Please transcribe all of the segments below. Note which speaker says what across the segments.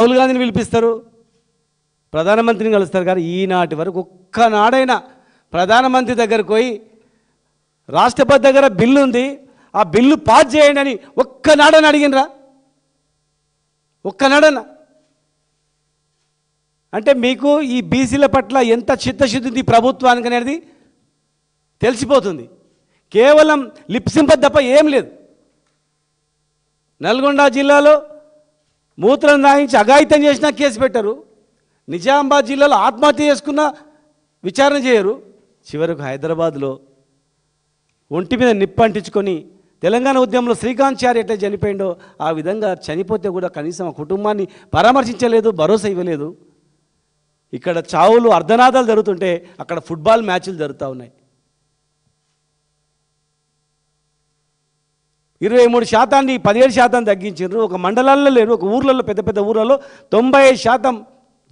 Speaker 1: రాహుల్ గాంధీని పిలిపిస్తారు, ప్రధానమంత్రిని కలుస్తారు. కానీ ఈనాటి వరకు ఒక్కనాడైనా ప్రధానమంత్రి దగ్గరకు పోయి రాష్ట్రపతి దగ్గర బిల్లు ఉంది, ఆ బిల్లు పాస్ చేయండి అని ఒక్కనాడని అడిగినరా? ఒక్కనాడన్నా? అంటే మీకు ఈ బీసీల పట్ల ఎంత చిత్తశుద్ధి ప్రభుత్వానికి అనేది తెలిసిపోతుంది. కేవలం లిప్ సింపతి తప్ప ఏం లేదు. నల్గొండ జిల్లాలో మూత్రం దాయించి అఘాయిత్యం చేసినా కేసు పెట్టరు. నిజామాబాద్ జిల్లాలో ఆత్మహత్య చేసుకున్న విచారణ చేయరు. చివరకు హైదరాబాద్లో ఒంటి మీద నిప్పు అంటించుకొని తెలంగాణ ఉద్యమంలో శ్రీకాంత్ చారి ఎట్లా చనిపోయిండో ఆ విధంగా చనిపోతే కూడా కనీసం ఆ కుటుంబాన్ని పరామర్శించలేదు, భరోసా ఇవ్వలేదు. ఇక్కడ చావులు అర్ధనాదాలు జరుగుతుంటే అక్కడ ఫుట్బాల్ మ్యాచ్లు జరుగుతూ ఉన్నాయి. 23% 17% తగ్గించారు. ఒక మండలాల్లో లేరు, ఒక ఊర్లలో పెద్ద పెద్ద ఊర్లలో 90%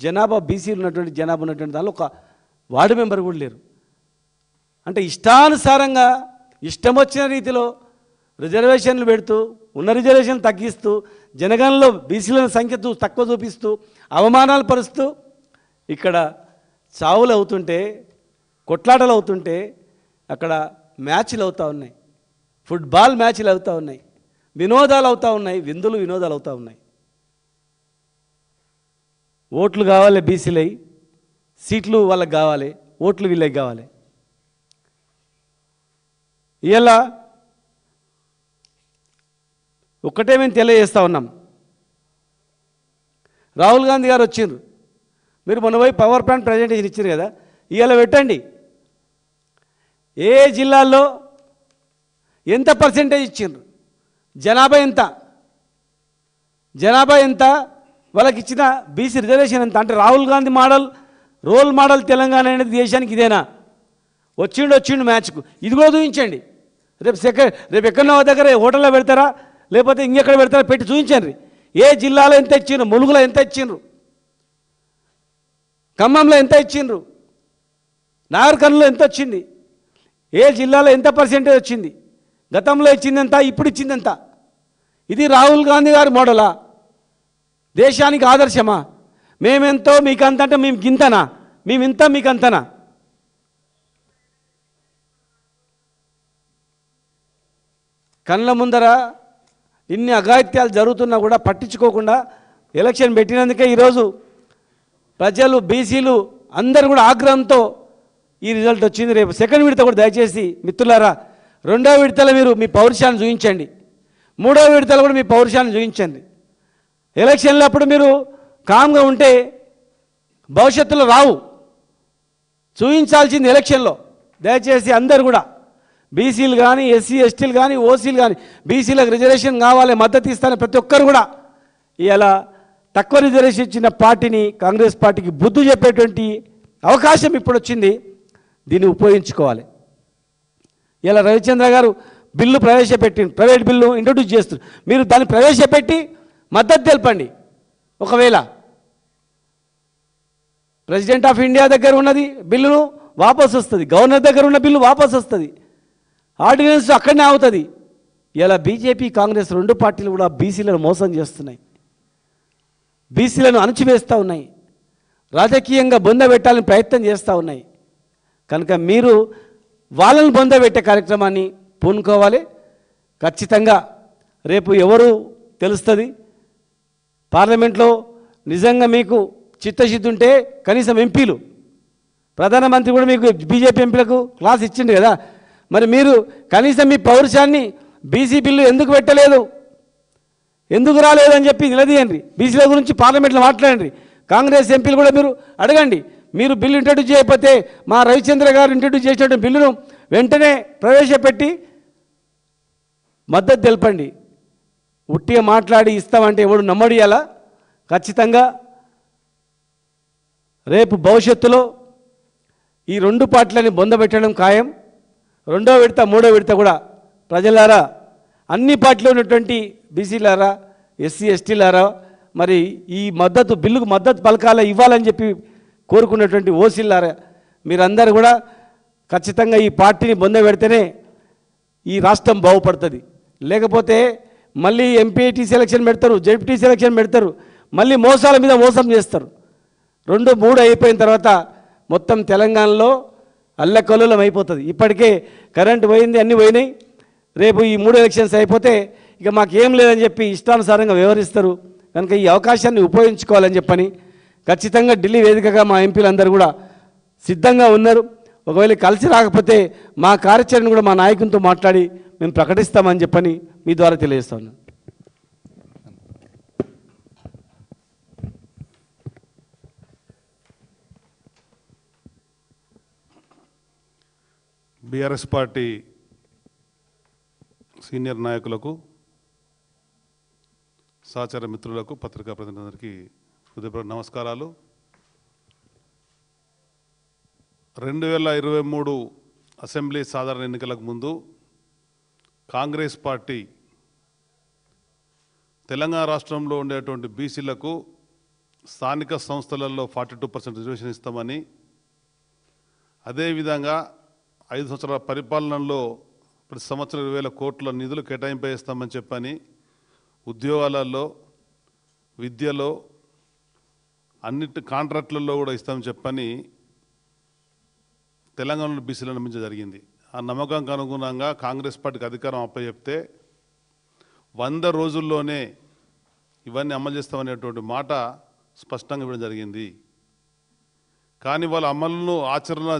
Speaker 1: జనాభా బీసీలు ఉన్నటువంటి జనాభా ఉన్నటువంటి దానిలో ఒక వార్డు మెంబర్ కూడా లేరు. అంటే ఇష్టానుసారంగా ఇష్టం వచ్చిన రీతిలో రిజర్వేషన్లు పెడుతూ ఉన్న రిజర్వేషన్లు తగ్గిస్తూ జనగణనలో బీసీల సంఖ్య తక్కువ చూపిస్తూ అవమానాలు పరుస్తూ ఇక్కడ చావులు అవుతుంటే, కొట్లాటలు అవుతుంటే అక్కడ మ్యాచ్లు అవుతూ ఉన్నాయి, ఫుట్బాల్ మ్యాచ్లు అవుతూ ఉన్నాయి, వినోదాలు అవుతూ ఉన్నాయి, విందులు వినోదాలు అవుతూ ఉన్నాయి. ఓట్లు కావాలి బీసీలై, సీట్లు వాళ్ళకి కావాలి, ఓట్లు వీళ్ళకి కావాలి. ఇలా ఒక్కటే మేము తెలియజేస్తూ ఉన్నాం. రాహుల్ గాంధీ గారు వచ్చిండ్రు, మీరు మొన్న పోయి పవర్ ప్లాంట్ ప్రజెంటేషన్ ఇచ్చారు కదా, ఇవాళ పెట్టండి ఏ జిల్లాల్లో ఎంత పర్సెంటేజ్ ఇచ్చిండ్రు, జనాభా ఎంత, వాళ్ళకి ఇచ్చిన బీసీ రిజర్వేషన్ ఎంత. అంటే రాహుల్ గాంధీ రోల్ మోడల్ తెలంగాణ అనేది దేశానికి ఇదేనా? వచ్చిండు మ్యాచ్కు, ఇది కూడా చూపించండి. రేపు ఎక్కడో దగ్గర హోటల్లో పెడతారా లేకపోతే ఇంకెక్కడ పెడతారా పెట్టి చూపించండి. ఏ జిల్లాలో ఎంత ఇచ్చిండ్రు, ములుగులో ఎంత ఇచ్చిండ్రు, ఖమ్మంలో ఎంత ఇచ్చిండ్రు, నాగర్కర్నూలులో ఎంత వచ్చింది, ఏ జిల్లాలో ఎంత పర్సెంటేజ్ వచ్చింది, గతంలో ఇచ్చిందంత, ఇప్పుడు ఇచ్చిందంత. ఇది రాహుల్ గాంధీ గారి మోడలా? దేశానికి ఆదర్శమా? మేమెంతో మీకంత అంటే మేము గింతనా, మేమింత మీకంతనా? కళ్ళ ముందర ఇన్ని అఘాయిత్యాలు జరుగుతున్నా కూడా పట్టించుకోకుండా ఎలక్షన్ పెట్టినందుకే ఈరోజు ప్రజలు బీసీలు అందరూ కూడా ఆగ్రహంతో ఈ రిజల్ట్ వచ్చింది. రేపు సెకండ్ విడత కూడా దయచేసి మిత్రులారా, రెండో విడతలో మీరు మీ పౌరుషాన్ని చూపించండి, మూడో విడతలో కూడా మీ పౌరుషాన్ని చూపించండి. ఎలక్షన్లు అప్పుడు మీరు కామ్గా ఉంటే భవిష్యత్తులో రావు, చూపించాల్సింది ఎలక్షన్లో. దయచేసి అందరు కూడా బీసీలు కానీ, ఎస్సీ ఎస్టీలు కానీ, ఓసీలు కానీ, బీసీలకు రిజర్వేషన్ కావాలి, మద్దతు ఇస్తానని ప్రతి ఒక్కరు కూడా ఇలా తక్కువ రిజర్వేషన్ ఇచ్చిన పార్టీని, కాంగ్రెస్ పార్టీకి బుద్ధి చెప్పేటువంటి అవకాశం ఇప్పుడు వచ్చింది. దీన్ని ఉపయోగించుకోవాలి. ఇలా రవిచంద్ర గారు బిల్లు ప్రవేశపెట్టింది, ప్రైవేట్ బిల్లు ఇంట్రొడ్యూస్ చేస్తారు. మీరు దాన్ని ప్రవేశపెట్టి మద్దతు తెలపండి. ఒకవేళ ప్రెసిడెంట్ ఆఫ్ ఇండియా దగ్గర ఉన్నది బిల్లును వాపసు వస్తుంది, గవర్నర్ దగ్గర ఉన్న బిల్లు వాపసు వస్తుంది, ఆర్డినెన్స్ అక్కడనే అవుతుంది. ఇలా బీజేపీ కాంగ్రెస్ రెండు పార్టీలు కూడా బీసీలను మోసం చేస్తున్నాయి, బీసీలను అణచివేస్తూ ఉన్నాయి, రాజకీయంగా బొందబెట్టాలని ప్రయత్నం చేస్తూ ఉన్నాయి. కనుక మీరు వాళ్ళని బొందబెట్టే కార్యక్రమాన్ని పూనుకోవాలి. ఖచ్చితంగా రేపు ఎవరు తెలుస్తుంది. పార్లమెంట్లో నిజంగా మీకు చిత్తశుద్ధి ఉంటే కనీసం ఎంపీలు, ప్రధానమంత్రి కూడా మీకు బీజేపీ ఎంపీలకు క్లాస్ ఇచ్చిండు కదా, మరి మీరు కనీసం మీ పౌరుషాన్ని బీసీ బిల్లు ఎందుకు పెట్టలేదు, ఎందుకు రాలేదని చెప్పి నిలదీయండి. బీసీల గురించి పార్లమెంట్లో మాట్లాడండి. కాంగ్రెస్ ఎంపీలు కూడా మీరు అడగండి. మీరు బిల్లు ఇంట్రడ్యూస్ చేయకపోతే మా రవిచంద్ర గారు ఇంట్రడ్యూస్ చేసినటువంటి బిల్లును వెంటనే ప్రవేశపెట్టి మద్దతు తెలపండి. ఉట్టిగా మాట్లాడి ఇస్తామంటే ఎవడు నమ్మడియాలా? ఖచ్చితంగా రేపు భవిష్యత్తులో ఈ రెండు పార్టీలని బొందబెట్టడం ఖాయం. రెండో విడత మూడో విడత కూడా ప్రజలారా, అన్ని పార్టీలో ఉన్నటువంటి బీసీలారా, ఎస్సీ ఎస్టీలారా, మరి ఈ బిల్లుకు మద్దతు పలకాల ఇవ్వాలని చెప్పి కోరుకున్నటువంటి ఓసీలారా, మీరందరూ కూడా ఖచ్చితంగా ఈ పార్టీని బొందబెడితేనే ఈ రాష్ట్రం బాగుపడుతుంది. లేకపోతే మళ్ళీ ఎంపీటీ సెలక్షన్ పెడతారు, జెడ్పీటీ సెలక్షన్ పెడతారు, మళ్ళీ మోసాల మీద మోసం చేస్తారు. 2, 3 అయిపోయిన తర్వాత మొత్తం తెలంగాణలో అల్లకల్లోలం అయిపోతుంది. ఇప్పటికే కరెంటు పోయింది, అన్నీ పోయినాయి. రేపు ఈ 3 ఎలక్షన్స్ అయిపోతే ఇక మాకేం లేదని చెప్పి ఇష్టానుసారంగా వ్యవహరిస్తారు. కనుక ఈ అవకాశాన్ని ఉపయోగించుకోవాలని చెప్పని ఖచ్చితంగా ఢిల్లీ వేదికగా మా ఎంపీలందరూ కూడా సిద్ధంగా ఉన్నారు. ఒకవేళ కలిసి రాకపోతే మా కార్యాచరణ కూడా మా నాయకునితో మాట్లాడి మేము ప్రకటిస్తామని చెప్పని మీ ద్వారా తెలియజేస్తాను.
Speaker 2: బీఆర్ఎస్ పార్టీ సీనియర్ నాయకులకు, సహచర మిత్రులకు, పత్రికా ప్రతినిధులందరికీ హృదయపూర్వక నమస్కారాలు. 2023 అసెంబ్లీ సాధారణ ఎన్నికలకు ముందు కాంగ్రెస్ పార్టీ తెలంగాణ రాష్ట్రంలో ఉండేటువంటి బీసీలకు స్థానిక సంస్థలలో 42% రిజర్వేషన్ ఇస్తామని, అదేవిధంగా 5 సంవత్సరాల పరిపాలనలో ప్రతి సంవత్సరం 20,000 కోట్ల నిధులు కేటాయింపేస్తామని చెప్పని, ఉద్యోగాలలో, విద్యలో, అన్నిటి కాంట్రాక్టులలో కూడా ఇస్తామని చెప్పని తెలంగాణలో బీసీలను నమ్మించడం జరిగింది. ఆ నమ్మకంకు అనుగుణంగా కాంగ్రెస్ పార్టీకి అధికారం అప్పచెప్తే 100 రోజుల్లోనే ఇవన్నీ అమలు చేస్తామనేటువంటి మాట స్పష్టంగా ఇవ్వడం జరిగింది. కానీ వాళ్ళ అమలును ఆచరణ